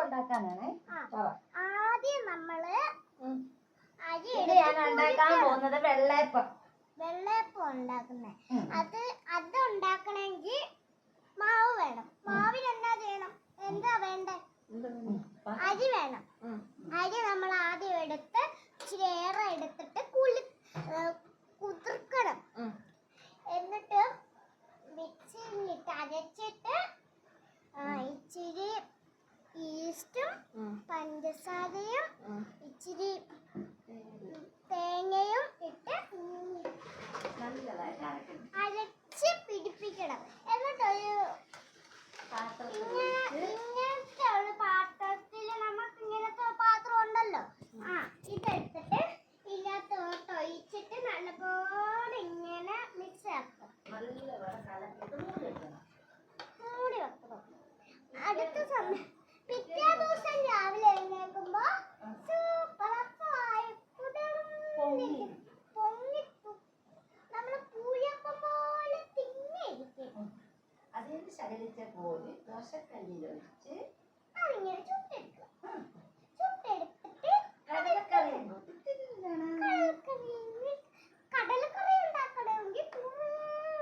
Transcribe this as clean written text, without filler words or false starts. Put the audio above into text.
ഉണ്ടാക്കാനാണേ. ആദ്യം നമ്മള് ഞാൻ ഉണ്ടാക്കാൻ പോകുന്നത് വെള്ളയപ്പം ഉണ്ടാക്കുന്നേ. അത് ഉണ്ടാക്കണമെങ്കിൽ മാവ് വേണം. മാവിന് എന്നാ ചെയ്യണം? എന്താ വേണ്ടേ? അരി വേണം. അരി നമ്മൾ ആദ്യം എടുത്ത് ഇച്ചിരി ഏറെ എടുത്തിട്ട് കുതിർക്കണം. എന്നിട്ട് മിക്സിയിലിട്ട് അരച്ചിട്ട് ഇച്ചിരി ഈസ്റ്റും പഞ്ചസാരയും ഇച്ചിരി തേങ്ങയും ഇട്ട് അരച്ച് പിടിപ്പിക്കണം. എന്നിട്ടൊരു ഇങ്ങനത്തെ ഒരു പാത്രത്തിൽ, നമുക്ക് ഇങ്ങനത്തെ പാത്രം ഉണ്ടല്ലോ, ഇതെടുത്തിട്ട് ഇതിനകത്തോട്ട് ഒഴിച്ചിട്ട് നല്ലപോലെ ഇങ്ങനെ മിക്സ് ആക്കണം. മൂടി വെക്കണം. അടുത്ത സമയം പിറ്റേ ദിവസം രാവിലെ എഴുന്നേൽക്കുമ്പോ സൂപ്പറായി പൊങ്ങി നമ്മള് പൂയപ്പം പോലെ തിന്നിരിക്കും. അതിന് ശകലിച്ച കോരി ദോശക്കല്ലിൽ ഒഴിച്ച് അതിങ്ങനെ ചുട്ടെടുക്കുക.